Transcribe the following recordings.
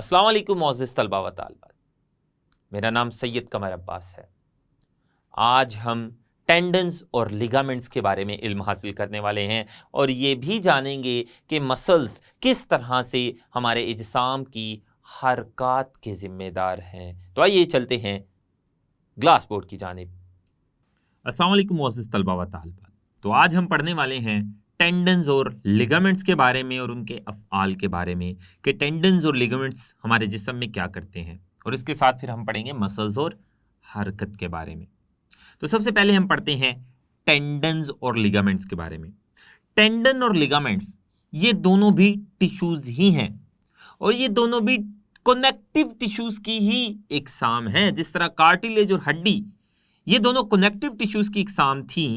अस्सलाम वालेकुम मोअज़्ज़िज़ तलबा व तालिबात, मेरा नाम सैयद कमर अब्बास है। आज हम टेंडन्स और लिगामेंट्स के बारे में इल्म हासिल करने वाले हैं और ये भी जानेंगे कि मसल्स किस तरह से हमारे इज्साम की हरकत के ज़िम्मेदार हैं। तो आइए चलते हैं ग्लास बोर्ड की जानिब। अस्सलाम वालेकुम मोअज़्ज़िज़ तलबा व तालिबात। तो आज हम पढ़ने वाले हैं टेंडन्स और लिगामेंट्स के बारे में और उनके अफ़आल के बारे में कि टेंडन्स और लिगामेंट्स हमारे जिस्म में क्या करते हैं, और इसके साथ फिर हम पढ़ेंगे मसल्स और हरकत के बारे में। तो सबसे पहले हम पढ़ते हैं टेंडन्स और लिगामेंट्स के बारे में। टेंडन और लिगामेंट्स ये दोनों भी टिश्यूज ही हैं और ये दोनों भी कनेक्टिव टिश्यूज की ही इकसाम हैं। जिस तरह कार्टिलेज और हड्डी ये दोनों कनेक्टिव टिश्यूज की इकसाम थी,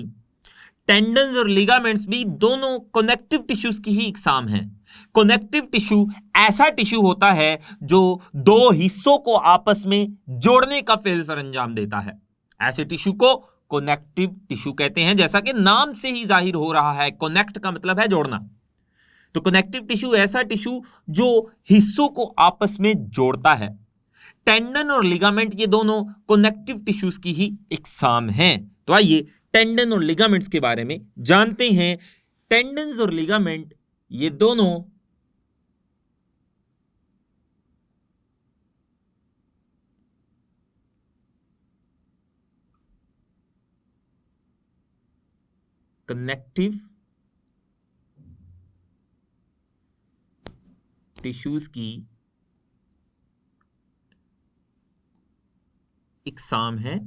टेंडन्स और लिगामेंट्स भी दोनों कनेक्टिव टिश्यूज की ही इकसाम हैं। कनेक्टिव टिश्यू ऐसा टिश्यू होता है जो दो हिस्सों को आपस में जोड़ने का फेल सरअंजाम देता है। ऐसे टिश्यू को कनेक्टिव टिश्यू कहते हैं, जैसा कि नाम से ही जाहिर हो रहा है, कनेक्ट का मतलब है जोड़ना। तो कनेक्टिव टिश्यू ऐसा टिश्यू जो हिस्सों को आपस में जोड़ता है। टेंडन और लिगामेंट ये दोनों कनेक्टिव टिश्यूज की ही इकसाम हैं। तो आइए टेंडन और लिगामेंट्स के बारे में जानते हैं। टेंडन्स और लिगामेंट ये दोनों कनेक्टिव टिश्यूज की इकसाम है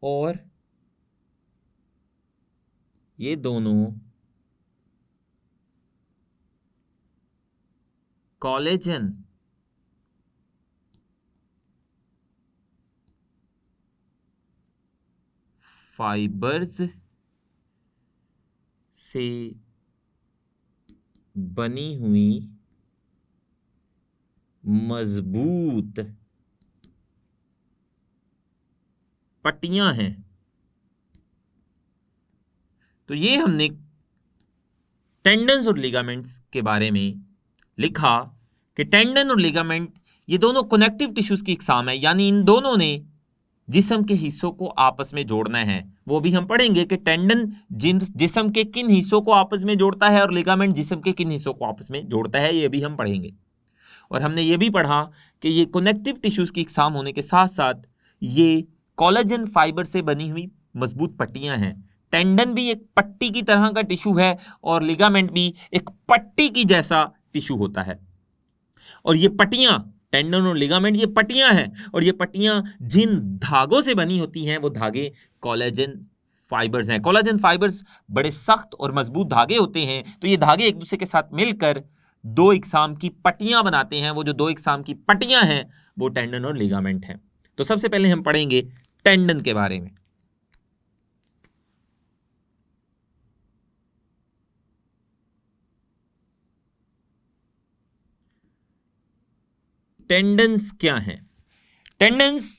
और ये दोनों कोलेजन फाइबर्स से बनी हुई मजबूत पट्टियां हैं। तो ये हमने टेंडन्स और लिगामेंट्स के बारे में लिखा कि टेंडन और लिगामेंट ये दोनों कनेक्टिव टिश्यूज की इकसाम है, यानी इन दोनों ने जिस्म के हिस्सों को आपस में जोड़ना है। वो भी हम पढ़ेंगे कि टेंडन जिस्म के किन हिस्सों को आपस में जोड़ता है और लिगामेंट जिस्म के किन हिस्सों को आपस में जोड़ता है, ये भी हम पढ़ेंगे। और हमने ये भी पढ़ा कि ये कनेक्टिव टिश्यूज की इकसाम होने के साथ साथ ये कोलेजन फाइबर से बनी हुई मजबूत पट्टियां हैं। टेंडन भी एक पट्टी की तरह का टिश्यू है और लिगामेंट भी एक पट्टी की जैसा टिश्यू होता है। और ये पट्टियां, टेंडन और लिगामेंट ये पट्टियां हैं, और ये पट्टियां जिन धागों से बनी होती हैं वो धागे कोलेजन फाइबर्स हैं। कोलेजन फाइबर्स बड़े सख्त और मजबूत धागे होते हैं। तो ये धागे एक दूसरे के साथ मिलकर दो इकसाम की पट्टियां बनाते हैं। वो जो दो इकसाम की पट्टियां हैं वो टेंडन और लिगामेंट हैं। तो सबसे पहले हम पढ़ेंगे टेंडन के बारे में। टेंडन्स क्या हैं? टेंडन्स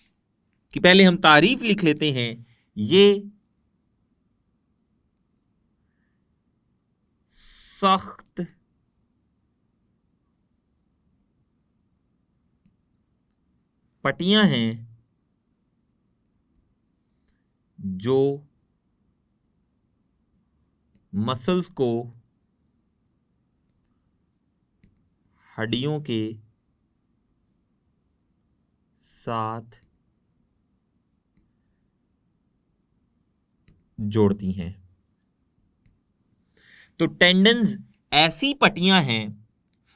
की पहले हम तारीफ लिख लेते हैं। ये सख्त पट्टियां हैं जो मसल्स को हड्डियों के साथ जोड़ती हैं। तो टेंडन्स ऐसी पट्टियां हैं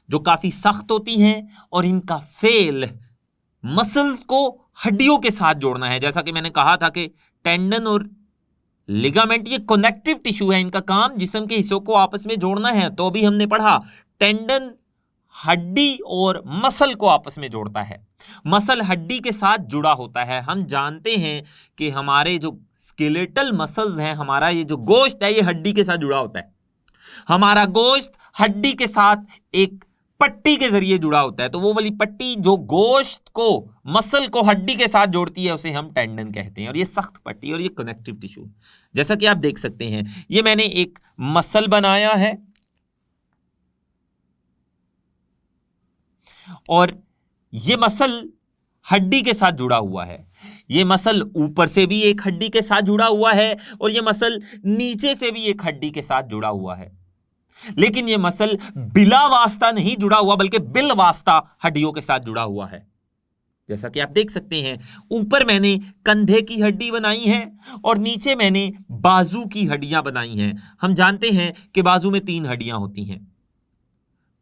जो काफी सख्त होती हैं और इनका फेल मसल्स को हड्डियों के साथ जोड़ना है। जैसा कि मैंने कहा था कि टेंडन और लिगामेंट ये कनेक्टिव टिश्यू है, इनका काम जिस्म के हिस्सों को आपस में जोड़ना है। तो अभी हमने पढ़ा टेंडन हड्डी और मसल को आपस में जोड़ता है। मसल हड्डी के साथ जुड़ा होता है। हम जानते हैं कि हमारे जो स्केलेटल मसल्स हैं, हमारा ये जो गोश्त है ये हड्डी के साथ जुड़ा होता है। हमारा गोश्त हड्डी के साथ एक पट्टी के जरिए जुड़ा होता है। तो वो वाली पट्टी जो गोश्त को, मसल को हड्डी के साथ जोड़ती है उसे हम टेंडन कहते हैं। और ये सख्त पट्टी और ये कनेक्टिव टिश्यू, जैसा कि आप देख सकते हैं, ये मैंने एक मसल बनाया है और ये मसल हड्डी के साथ जुड़ा हुआ है। ये मसल ऊपर से भी एक हड्डी के साथ जुड़ा हुआ है और ये मसल नीचे से भी एक हड्डी के साथ जुड़ा हुआ है। लेकिन ये मसल बिला वास्ता नहीं जुड़ा हुआ, बल्कि बिल वास्ता हड्डियों के साथ जुड़ा हुआ है। जैसा कि आप देख सकते हैं, ऊपर मैंने कंधे की हड्डी बनाई है और नीचे मैंने बाजू की हड्डियां बनाई हैं। हम जानते हैं कि बाजू में 3 हड्डियां होती हैं।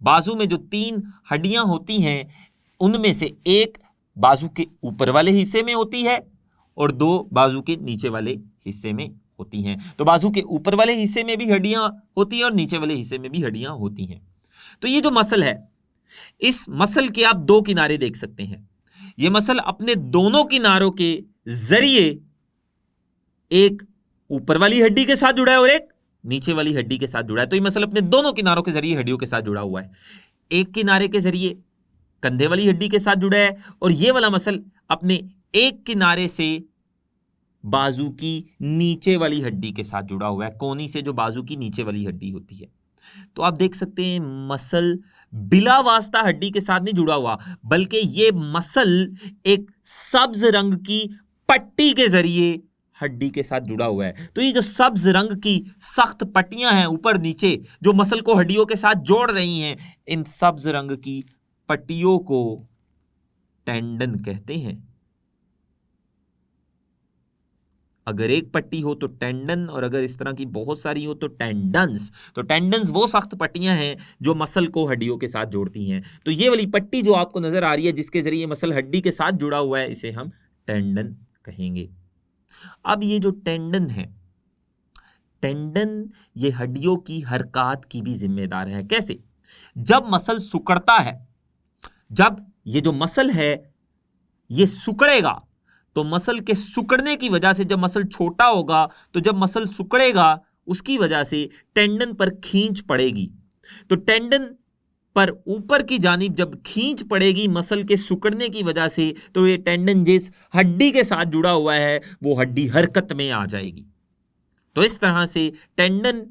बाजू में जो 3 हड्डियां होती हैं, उनमें से एक बाजू के ऊपर वाले हिस्से में होती है और 2 बाजू के नीचे वाले हिस्से में होती हैं। तो बाजू के ऊपर वाले हिस्से में भी हड्डियां होती हैं और नीचे वाले हिस्से में भी हड्डियां होती हैं। तो ये जो मसल है, इस मसल के आप 2 किनारे देख सकते हैं। ये मसल अपने दोनों किनारों के जरिए एक ऊपर वाली हड्डी के साथ जुड़ा है और एक नीचे वाली हड्डी के साथ जुड़ा है। तो ये मसल अपने दोनों किनारों के जरिए हड्डियों के साथ जुड़ा हुआ है। एक किनारे के जरिए कंधे वाली हड्डी के साथ जुड़ा है और ये वाला मसल अपने एक किनारे से बाजू की नीचे वाली हड्डी के साथ जुड़ा हुआ है। कोनी से जो बाजू की नीचे वाली हड्डी होती है। तो आप देख सकते हैं, मसल बिला वास्ता हड्डी के साथ नहीं जुड़ा हुआ, बल्कि ये मसल एक सब्ज रंग की पट्टी के जरिए हड्डी के साथ जुड़ा हुआ है। तो ये जो सब्ज रंग की सख्त पट्टियां हैं ऊपर नीचे, जो मसल को हड्डियों के साथ जोड़ रही हैं, इन सब्ज रंग की पट्टियों को टेंडन कहते हैं। अगर एक पट्टी हो तो टेंडन, और अगर इस तरह की बहुत सारी हो तो टेंडन्स। तो टेंडन्स वो सख्त पट्टियां हैं जो मसल को हड्डियों के साथ जोड़ती हैं। तो ये वाली पट्टी जो आपको नजर आ रही है, जिसके जरिए मसल हड्डी के साथ जुड़ा हुआ है, इसे हम टेंडन कहेंगे। अब ये जो टेंडन है, टेंडन ये हड्डियों की हरकत की भी जिम्मेदार है। कैसे? जब मसल सिकुड़ता है, जब ये जो मसल है ये सिकुड़ेगा, तो मसल के सिकुड़ने की वजह से, जब मसल छोटा होगा तो जब मसल सिकुड़ेगा उसकी वजह से टेंडन पर खींच पड़ेगी। तो टेंडन पर ऊपर की जानिब जब खींच पड़ेगी मसल के सिकुड़ने की वजह से, तो ये टेंडन जिस हड्डी के साथ जुड़ा हुआ है वो हड्डी हरकत में आ जाएगी। तो इस तरह से टेंडन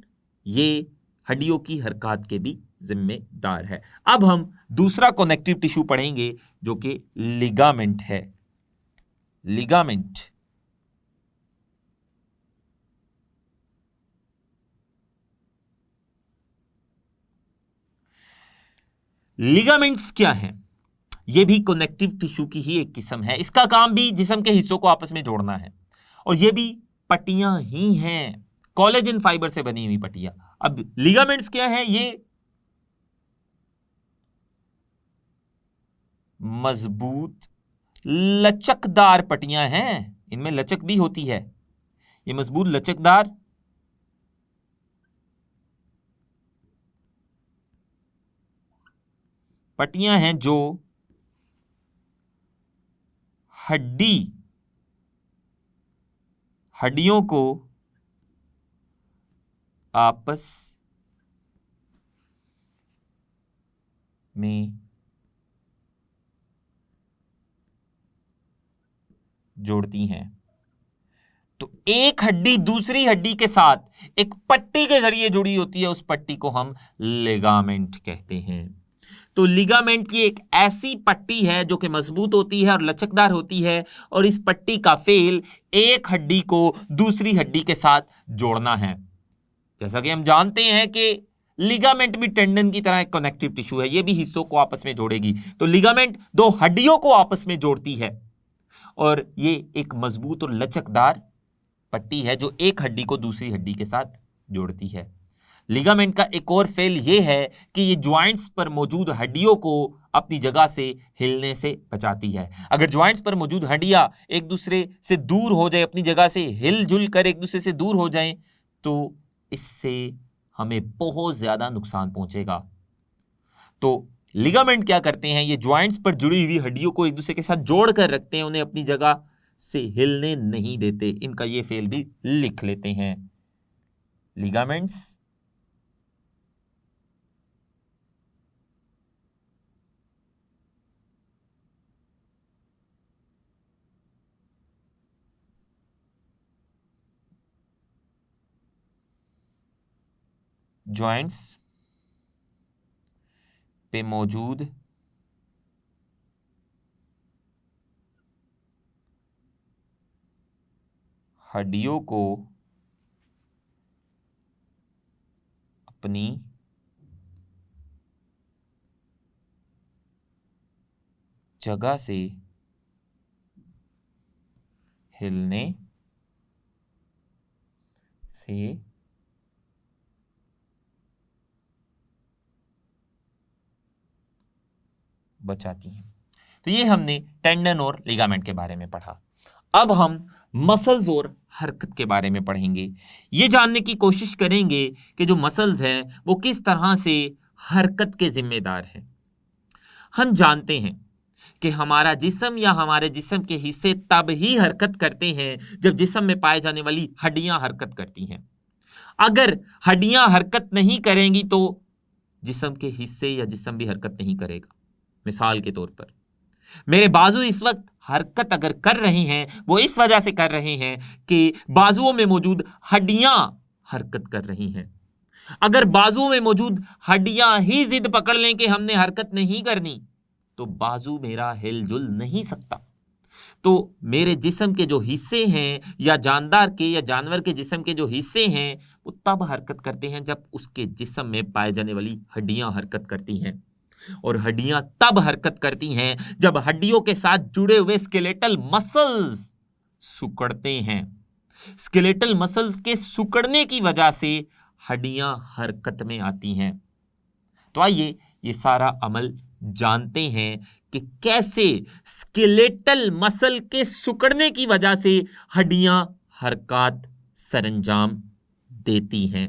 ये हड्डियों की हरकत के भी जिम्मेदार है। अब हम दूसरा कनेक्टिव टिश्यू पढ़ेंगे जो कि लिगामेंट है। लिगामेंट। लिगामेंट्स क्या हैं? यह भी कनेक्टिव टिश्यू की ही एक किस्म है। इसका काम भी जिस्म के हिस्सों को आपस में जोड़ना है और यह भी पट्टियां ही हैं, कोलेजन फाइबर से बनी हुई पट्टियां। अब लिगामेंट्स क्या है? ये मजबूत लचकदार पट्टियां हैं, इनमें लचक भी होती है। ये मजबूत लचकदार पट्टियां हैं जो हड्डियों को आपस में जोड़ती हैं। तो एक हड्डी दूसरी हड्डी के साथ एक पट्टी के जरिए जुड़ी होती है, उस पट्टी को हम लिगामेंट कहते हैं। तो लिगामेंट की एक ऐसी पट्टी है जो कि मजबूत होती है और लचकदार होती है, और इस पट्टी का फेल एक हड्डी को दूसरी हड्डी के साथ जोड़ना है। जैसा कि हम जानते हैं कि लिगामेंट भी टेंडन की तरह एक कनेक्टिव टिश्यू है, ये भी हिस्सों को आपस में जोड़ेगी। तो लिगामेंट 2 हड्डियों को आपस में जोड़ती है और ये एक मजबूत और लचकदार पट्टी है जो एक हड्डी को दूसरी हड्डी के साथ जोड़ती है। लिगामेंट का एक और फेल ये है कि ये ज्वाइंट्स पर मौजूद हड्डियों को अपनी जगह से हिलने से बचाती है। अगर ज्वाइंट्स पर मौजूद हड्डियां एक दूसरे से दूर हो जाए, अपनी जगह से हिलजुल कर एक दूसरे से दूर हो जाएं, तो इससे हमें बहुत ज्यादा नुकसान पहुंचेगा। तो लिगामेंट क्या करते हैं? ये ज्वाइंट्स पर जुड़ी हुई हड्डियों को एक दूसरे के साथ जोड़ कर रखते हैं, उन्हें अपनी जगह से हिलने नहीं देते। इनका ये फेल भी लिख लेते हैं। लिगामेंट्स ज्वाइंट्स पे मौजूद हड्डियों को अपनी जगह से हिलने से बचाती हैं। तो ये हमने टेंडन और लिगामेंट के बारे में पढ़ा। अब हम मसल्स और हरकत के बारे में पढ़ेंगे। ये जानने की कोशिश करेंगे कि जो मसल्स हैं वो किस तरह से हरकत के जिम्मेदार हैं। हम जानते हैं कि हमारा जिस्म या हमारे जिस्म के हिस्से तब ही हरकत करते हैं जब जिस्म में पाए जाने वाली हड्डियां हरकत करती हैं। अगर हड्डियां हरकत नहीं करेंगी तो जिस्म के हिस्से या जिस्म भी हरकत नहीं करेगा। मिसाल के तौर पर मेरे बाजू इस वक्त हरकत अगर कर रहे हैं वो इस वजह से कर रहे हैं कि बाजुओं में मौजूद हड्डियां हरकत कर रही हैं। अगर बाजुओं में मौजूद हड्डियां ही जिद पकड़ लें कि हमने हरकत नहीं करनी तो बाजू मेरा हिलजुल नहीं सकता। तो मेरे जिस्म के जो हिस्से हैं या जानदार के या जानवर के जिस्म के जो हिस्से हैं वो तब हरकत करते हैं जब उसके जिस्म में पाए जाने वाली हड्डियां हरकत करती हैं। और हड्डियां तब हरकत करती हैं जब हड्डियों के साथ जुड़े हुए स्केलेटल मसल्स सिकुड़ते हैं। स्केलेटल मसल्स के सिकुड़ने की वजह से हड्डियां हरकत में आती हैं। तो आइए ये सारा अमल जानते हैं कि कैसे स्केलेटल मसल के सिकुड़ने की वजह से हड्डियां हरकत सरंजाम देती हैं।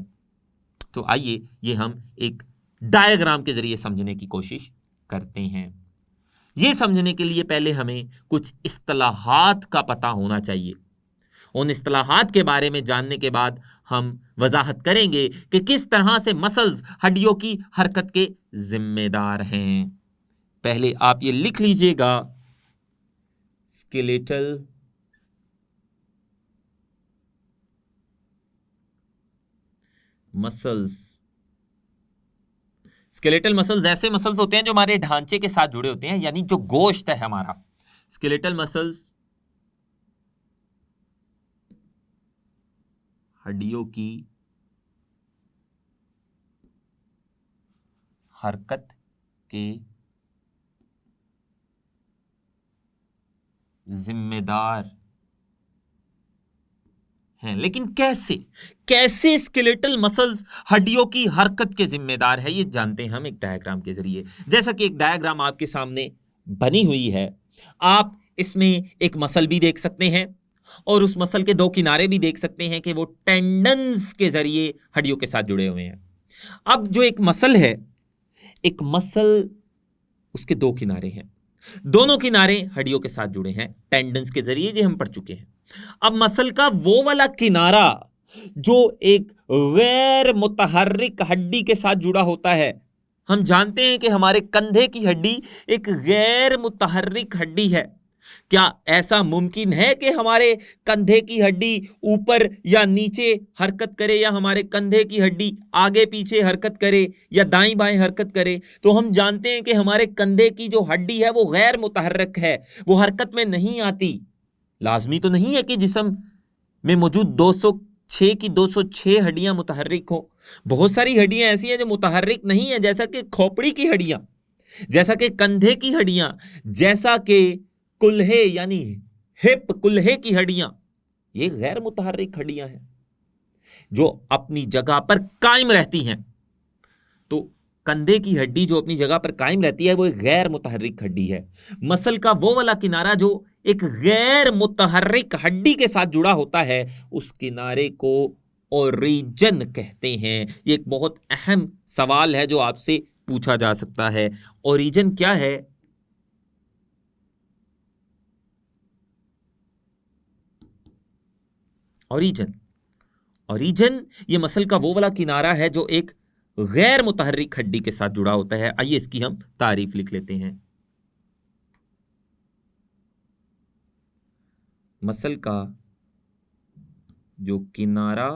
तो आइए ये हम एक डायग्राम के जरिए समझने की कोशिश करते हैं। ये समझने के लिए पहले हमें कुछ इस्तिलाहात का पता होना चाहिए। उन इस्तिलाहात के बारे में जानने के बाद हम वजाहत करेंगे कि किस तरह से मसल्स हड्डियों की हरकत के जिम्मेदार हैं। पहले आप ये लिख लीजिएगा, स्केलेटल मसल्स। स्केलेटल मसल्स ऐसे मसल्स होते हैं जो हमारे ढांचे के साथ जुड़े होते हैं, यानी जो गोश्त है हमारा। स्केलेटल मसल्स हड्डियों की हरकत के जिम्मेदार हैं। लेकिन कैसे कैसे स्केलेटल मसल्स हड्डियों की हरकत के जिम्मेदार है ये जानते हैं हम एक डायग्राम के जरिए। जैसा कि एक डायग्राम आपके सामने बनी हुई है, आप इसमें एक मसल भी देख सकते हैं और उस मसल के दो किनारे भी देख सकते हैं कि वो टेंडन्स के जरिए हड्डियों के साथ जुड़े हुए हैं। अब जो एक मसल है, एक मसल, उसके दो किनारे हैं, दोनों किनारे हड्डियों के साथ जुड़े हैं टेंडन्स के जरिए, ये हम पढ़ चुके हैं। अब मसल का वो वाला किनारा जो एक गैर मुतहर्रिक हड्डी के साथ जुड़ा होता है, हम जानते हैं कि हमारे कंधे की हड्डी एक गैर मुतहर्रिक हड्डी है। क्या ऐसा मुमकिन है कि हमारे कंधे की हड्डी ऊपर या नीचे हरकत करे या हमारे कंधे की हड्डी आगे पीछे हरकत करे या दाईं बाएं हरकत करे? तो हम जानते हैं कि हमारे कंधे की जो हड्डी है वो गैर मुतहर्रिक है, वो हरकत में नहीं आती। लाजमी तो नहीं है कि जिस्म में मौजूद 206 की 206 हड्डियां मुतहर्रिक हो। बहुत सारी हड्डियां ऐसी हैं जो मुतहर्रिक नहीं है, जैसा कि खोपड़ी की हड्डियां, जैसा कि कंधे की हड्डियां, जैसा कि कुल्हे यानी हिप कुल्हे की हड्डियां, ये गैर मुतहर्रिक हड्डियां हैं जो अपनी जगह पर कायम रहती हैं। तो कंधे की हड्डी जो अपनी जगह पर कायम रहती है वो एक गैर मुतहर्रिक हड्डी है। मसल का वो वाला किनारा जो एक गैर मुतहर्रिक हड्डी के साथ जुड़ा होता है, उस किनारे को ओरिजिन कहते हैं। ये एक बहुत अहम सवाल है जो आपसे पूछा जा सकता है। ओरिजिन क्या है? ओरिजिन ये मसल का वो वाला किनारा है जो एक गैर मुतहर्रिक हड्डी के साथ जुड़ा होता है। आइए इसकी हम तारीफ लिख लेते हैं। मसल का जो किनारा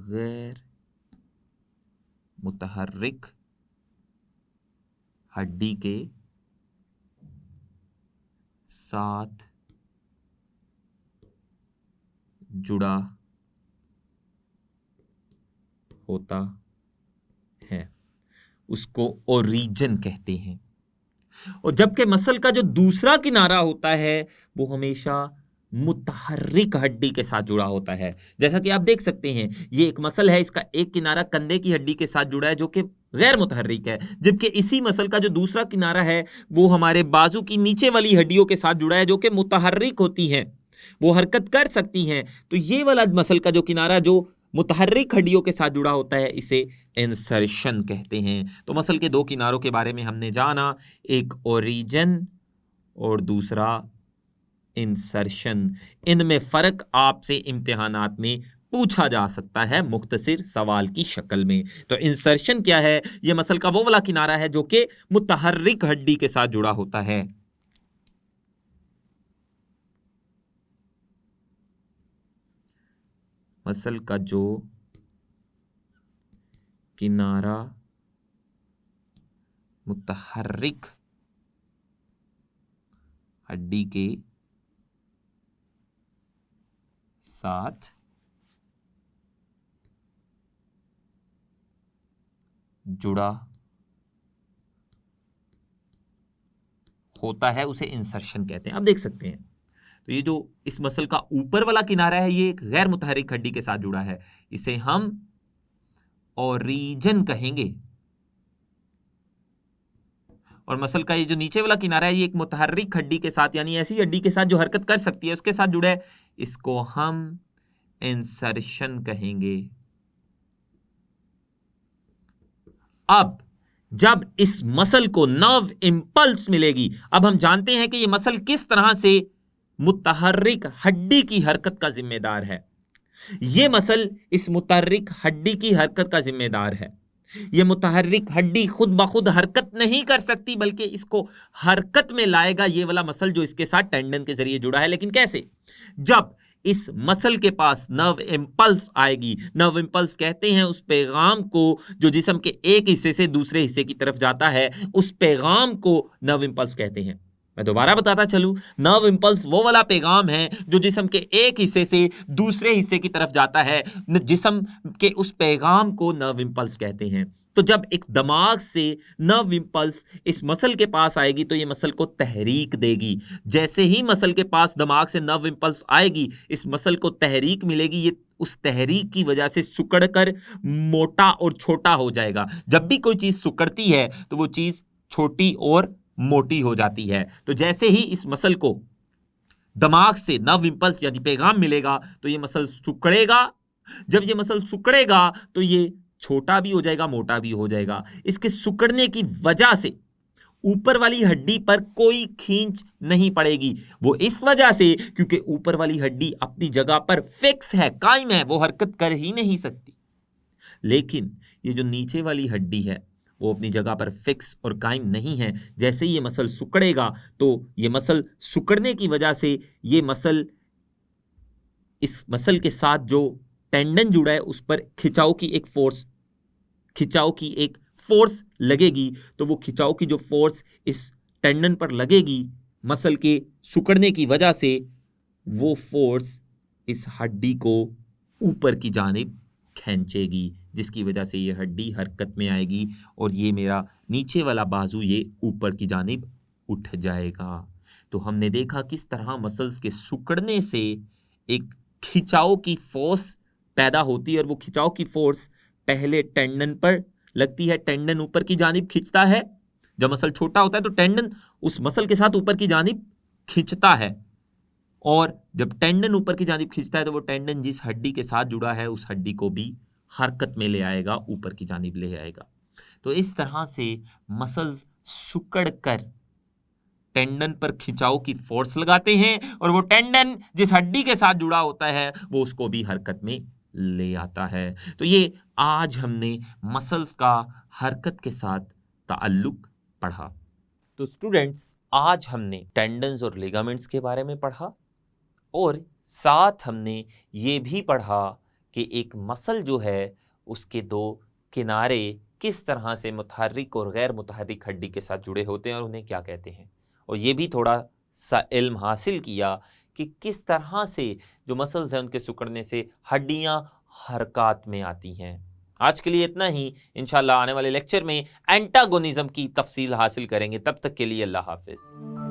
गैर मुतहर्रिक हड्डी के साथ जुड़ा होता है, उसको ओरिजिन कहते हैं। और जबकि मसल का जो दूसरा किनारा होता है वो हमेशा मुतहर्रिक हड्डी के साथ जुड़ा होता है। जैसा कि आप देख सकते हैं, ये एक मसल है, इसका एक किनारा कंधे की हड्डी के साथ जुड़ा है जो कि गैर मुतहर्रिक है, जबकि इसी मसल का जो दूसरा किनारा है वो हमारे बाजू की नीचे वाली हड्डियों के साथ जुड़ा है जो कि मुतहर्रिक होती हैं, वो हरकत कर सकती हैं। तो ये वाला मसल का जो किनारा जो मुतहर्रिक हड्डियों के साथ जुड़ा होता है इसे इंसर्शन कहते हैं। तो मसल के दो किनारों के बारे में हमने जाना, एक ओरिजिन और दूसरा इंसर्शन। इनमें फर्क आपसे इम्तिहानात में पूछा जा सकता है मुख्तसर सवाल की शक्ल में। तो इंसर्शन क्या है? यह मसल का वो वाला किनारा है जो कि मुतहर्रिक हड्डी के साथ जुड़ा होता है। मसल का जो किनारा मुतहर्रिक हड्डी के साथ जुड़ा होता है उसे इंसर्शन कहते हैं। आप देख सकते हैं, तो ये जो इस मसल का ऊपर वाला किनारा है ये एक गैर मुतहर्रिक हड्डी के साथ जुड़ा है, इसे हम ओरिजिन कहेंगे। और मसल का ये जो नीचे वाला किनारा है ये एक मुतहर्रिक हड्डी के साथ, यानी ऐसी हड्डी के साथ जो हरकत कर सकती है उसके साथ जुड़ा है, इसको हम इंसर्शन कहेंगे। अब जब इस मसल को नर्व इंपल्स मिलेगी, अब हम जानते हैं कि ये मसल किस तरह से मुतहर्रिक हड्डी की हरकत का जिम्मेदार है। ये मसल इस मुतहर्रिक हड्डी की हरकत का जिम्मेदार है। ये मुतहर्रिक हड्डी खुद ब खुद हरकत नहीं कर सकती, बल्कि इसको हरकत में लाएगा ये वाला मसल जो इसके साथ टेंडन के जरिए जुड़ा है। लेकिन कैसे? जब इस मसल के पास नर्व इंपल्स आएगी। नर्व इंपल्स कहते हैं उस पैगाम को जो जिस्म के एक हिस्से से दूसरे हिस्से की तरफ जाता है, उस पैगाम को नर्व इंपल्स कहते हैं। मैं दोबारा बताता चलूं, नर्व इंपल्स वो वाला पैगाम है जो जिस्म के एक हिस्से से दूसरे हिस्से की तरफ जाता है। जिस्म के उस पैगाम को नर्व इंपल्स कहते हैं। तो जब एक दिमाग से नर्व इंपल्स इस मसल के पास आएगी तो ये मसल को तहरीक देगी। जैसे ही मसल के पास दिमाग से नर्व इंपल्स आएगी, इस मसल को तहरीक मिलेगी, ये उस तहरीक की वजह से सिकुड़कर मोटा और छोटा हो जाएगा। जब भी कोई चीज सिकुड़ती है तो वो चीज छोटी और मोटी हो जाती है। तो जैसे ही इस मसल को दिमाग से नर्व इंपल्स यानी पैगाम मिलेगा तो ये मसल सिकुड़ेगा। जब ये मसल सिकुड़ेगा तो ये छोटा भी हो जाएगा, मोटा भी हो जाएगा। इसके सिकुड़ने की वजह से ऊपर वाली हड्डी पर कोई खींच नहीं पड़ेगी। वो इस वजह से क्योंकि ऊपर वाली हड्डी अपनी जगह पर फिक्स है, कायम है, वो हरकत कर ही नहीं सकती। लेकिन ये जो नीचे वाली हड्डी है वो अपनी जगह पर फिक्स और कायम नहीं है। जैसे ही ये मसल सिकुड़ेगा तो ये मसल सिकुड़ने की वजह से ये मसल, इस मसल के साथ जो टेंडन जुड़ा है उस पर खिंचाव की एक फोर्स लगेगी। तो वो खिंचाव की जो फोर्स इस टेंडन पर लगेगी मसल के सिकुड़ने की वजह से, वो फोर्स इस हड्डी को ऊपर की जानिब खींचेगी, जिसकी वजह से ये हड्डी हरकत में आएगी और ये मेरा नीचे वाला बाजू ये ऊपर की जानिब उठ जाएगा। तो हमने देखा किस तरह मसल्स के सिकुड़ने से एक खिंचाव की फोर्स पैदा होती है और वो खिंचाव की फोर्स पहले टेंडन पर लगती है, टेंडन ऊपर की जानिब खींचता है। जब मसल छोटा होता है तो टेंडन उस मसल के साथ ऊपर की जानिब खींचता है, और जब टेंडन ऊपर की जानिब खींचता है तो वो टेंडन जिस हड्डी के साथ जुड़ा है उस हड्डी को भी हरकत में ले आएगा, ऊपर की जानिब ले आएगा। तो इस तरह से मसल्स सिकुड़ कर टेंडन पर खिंचाव की फोर्स लगाते हैं और वो टेंडन जिस हड्डी के साथ जुड़ा होता है वो उसको भी हरकत में ले आता है। तो ये आज हमने मसल्स का हरकत के साथ ताल्लुक पढ़ा। तो स्टूडेंट्स, आज हमने टेंडन्स और लिगामेंट्स के बारे में पढ़ा और साथ हमने ये भी पढ़ा कि एक मसल जो है उसके दो किनारे किस तरह से मुतहर्रिक और गैर मुतहर्रिक हड्डी के साथ जुड़े होते हैं और उन्हें क्या कहते हैं। और ये भी थोड़ा सा इल्म हासिल किया कि किस तरह से जो मसल्स हैं उनके सिकुड़ने से हड्डियां हरकत में आती हैं। आज के लिए इतना ही। इंशाल्लाह आने वाले लेक्चर में एंटागोनिज्म की तफसील हासिल करेंगे। तब तक के लिए अल्लाह हाफिज।